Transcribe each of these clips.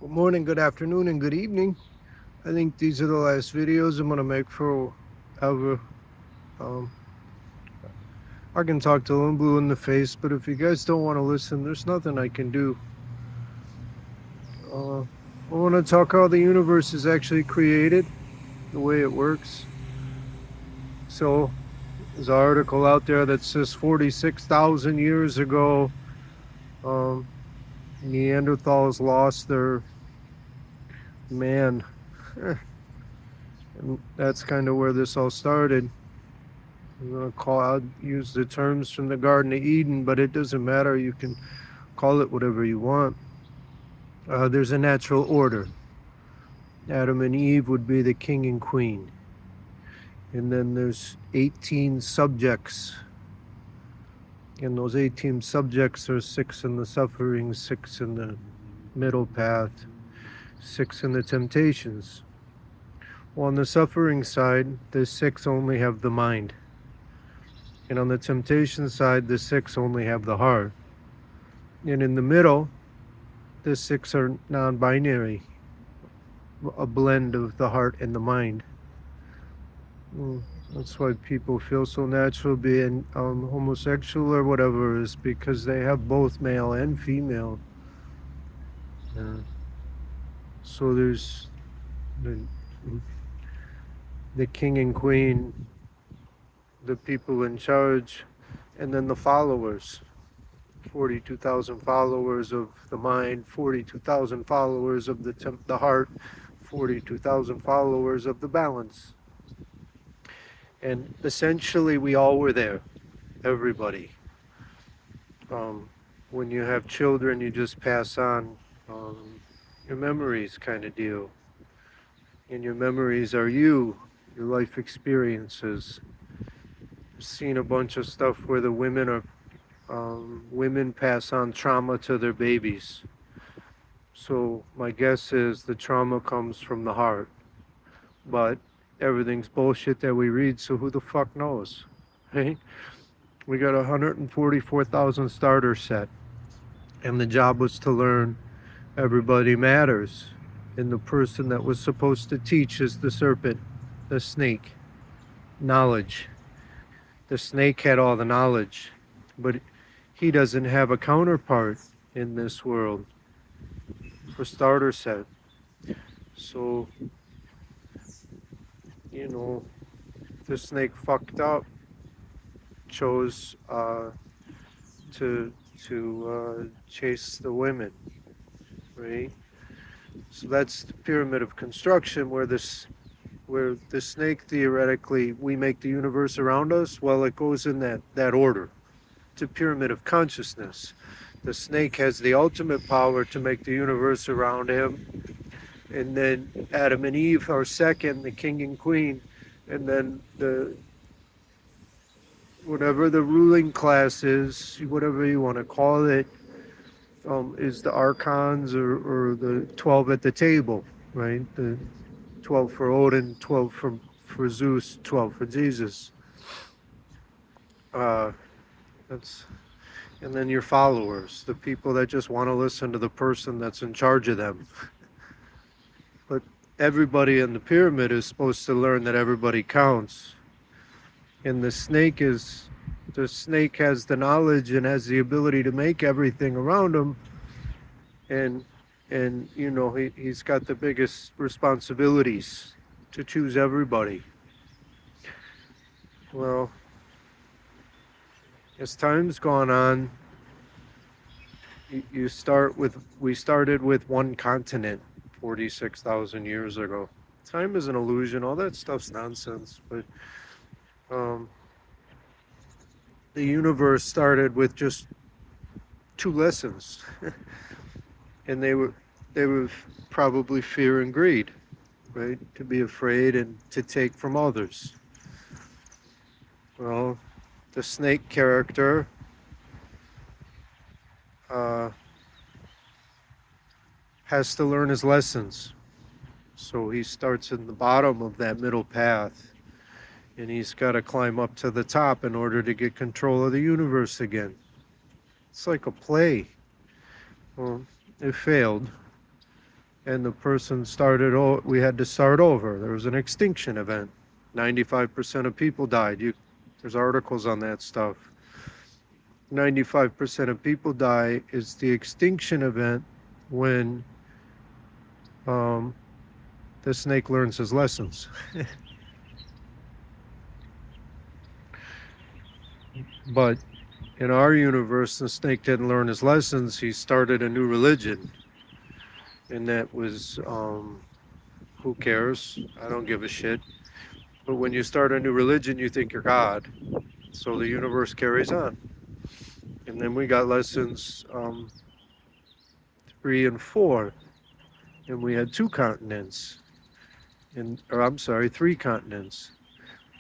Good morning, good afternoon, and good evening. I think these are the last videos I'm gonna make for ever. Um, I can talk till I'm blue in the face, but if you guys don't want to listen, there's nothing I can do. I want to talk how the universe is actually created, the way it works. So there's an article out there that says 46,000 years ago, um, Neanderthals lost their man. And that's kind of where this all started. I'm gonna I'll use the terms from the Garden of Eden, but it doesn't matter. You can call it whatever you want. There's a natural order. Adam and Eve would be the king and queen. And then there's 18 subjects. And those 18 subjects are six in the suffering, six in the middle path, six in the temptations. Well, on the suffering side, the six only have the mind. And on the temptation side, the six only have the heart. And in the middle, the six are non binary, a blend of the heart and the mind. That's why people feel so natural being homosexual or whatever, is because they have both male and female. So there's the, the king and queen, the people in charge, and then the followers. 42,000 followers of the mind, 42,000 followers of the heart, 42,000 followers of the balance. And essentially, we all were there, everybody. When you have children, you just pass on your memories, kind of deal. And your memories are you, your life experiences. I've seen a bunch of stuff where the women pass on trauma to their babies. So my guess is the trauma comes from the heart. But everything's bullshit that we read, so who the fuck knows? Right? We got 144,000 starter set. And the job was to learn everybody matters. And the person that was supposed to teach is the serpent, the snake. Knowledge. The snake had all the knowledge, but he doesn't have a counterpart in this world for starter set. So, the snake fucked up, chose to chase the women, right? So that's the pyramid of construction where the snake, theoretically, we make the universe around us. Well, it goes in that order. It's a pyramid of consciousness. The snake has the ultimate power to make the universe around him, and then Adam and Eve are second, the king and queen, and then whatever the ruling class is, whatever you want to call it, is the archons or the 12 at the table, right? The 12 for Odin, 12 for Zeus, 12 for Jesus. Uh, that's And then your followers, the people that just want to listen to the person that's in charge of them. But everybody in the pyramid is supposed to learn that everybody counts. And the snake has the knowledge and has the ability to make everything around him. And he's got the biggest responsibilities to choose everybody. Well, as time's gone on, we started with one continent 46,000 years ago. Time is an illusion. All that stuff's nonsense. But the universe started with just two lessons, and they were probably fear and greed, right? To be afraid and to take from others. Well, the snake character has to learn his lessons. So he starts in the bottom of that middle path, and he's got to climb up to the top in order to get control of the universe again. It's like a play. Well, it failed. and the person started, we had to start over. There was an extinction event. 95% of people died. There's articles on that stuff. 95% of people die is the extinction event when um, the snake learns his lessons. But in our universe, the snake didn't learn his lessons. He started a new religion. And that was, who cares? I don't give a shit. But when you start a new religion, you think you're God. So the universe carries on. And then we got lessons 3 and 4. And we had 2 continents. Or I'm sorry, 3 continents.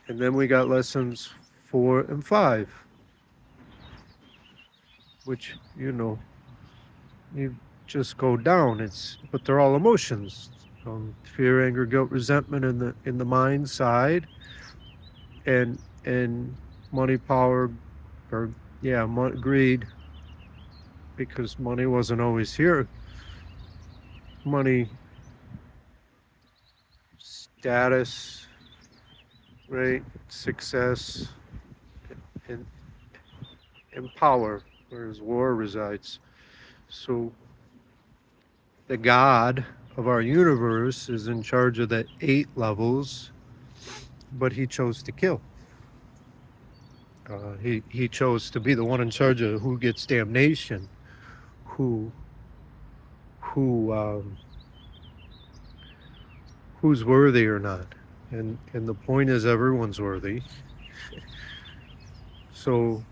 And then we got lessons 4 and 5, which, you just go down. But they're all emotions. Fear, anger, guilt, resentment in the mind side, and money, power, or greed, because money wasn't always here. Money, status, right? Success, and power, whereas war resides. So the God of our universe is in charge of the 8 levels, but he chose to kill. He chose to be the one in charge of who gets damnation, who who's worthy or not. And the point is, everyone's worthy. So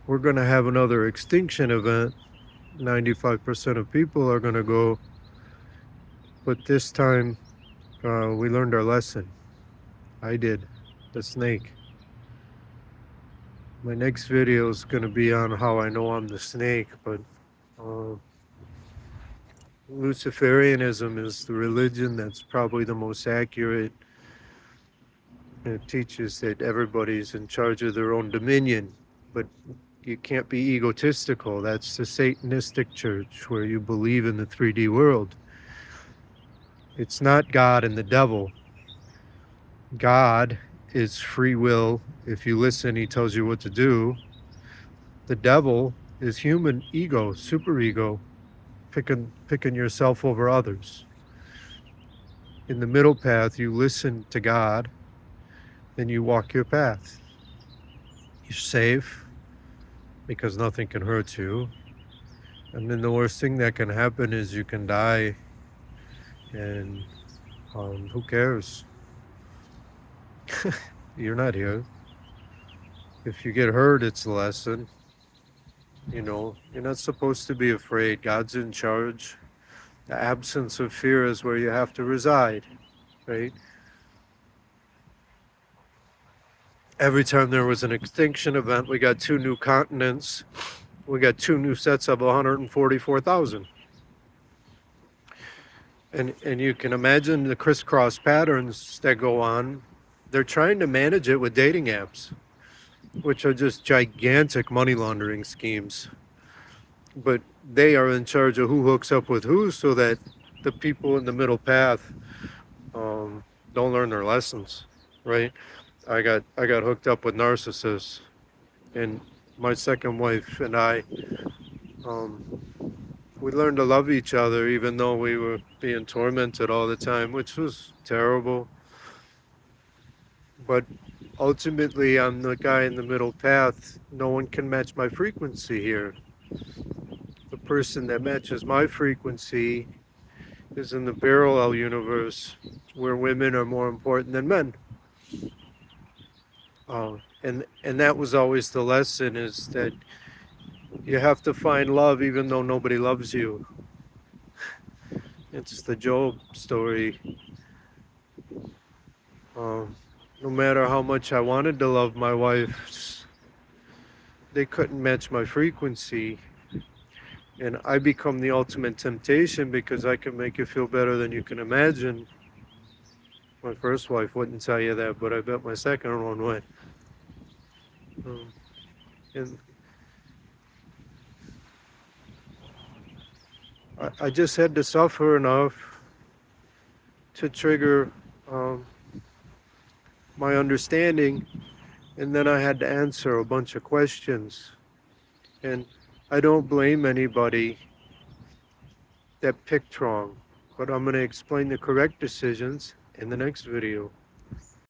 we're going to have another extinction event. 95% of people are going to go, but this time we learned our lesson. I did. The snake. My next video is going to be on how I know I'm the snake, but luciferianism is the religion that's probably the most accurate. It teaches that everybody's in charge of their own dominion, but you can't be egotistical. That's the Satanistic church, where you believe in the 3D world. It's not God and the devil. God is free will. If you listen, he tells you what to do. The devil is human ego, superego, picking yourself over others. In the middle path, you listen to God, and you walk your path. You're safe because nothing can hurt you. And then the worst thing that can happen is you can die, and who cares? You're not here. If you get hurt, it's a lesson. You're not supposed to be afraid. God's in charge. The absence of fear is where you have to reside, right? Every time there was an extinction event, we got 2 new continents. We got 2 new sets of 144,000. And you can imagine the crisscross patterns that go on. They're trying to manage it with dating apps, which are just gigantic money laundering schemes. But they are in charge of who hooks up with who, so that the people in the middle path don't learn their lessons, right? I got hooked up with narcissists, and my second wife and I, we learned to love each other, even though we were being tormented all the time, which was terrible. But ultimately, I'm the guy in the middle path. No one can match my frequency here. The person that matches my frequency is in the parallel universe, where women are more important than men. And that was always the lesson, is that you have to find love even though nobody loves you. It's the Job story. No matter how much I wanted to love my wife, they couldn't match my frequency. And I become the ultimate temptation because I can make you feel better than you can imagine. My first wife wouldn't tell you that, but I bet my second one would. And I just had to suffer enough to trigger my understanding, and then I had to answer a bunch of questions. And I don't blame anybody that picked wrong, but I'm going to explain the correct decisions in the next video.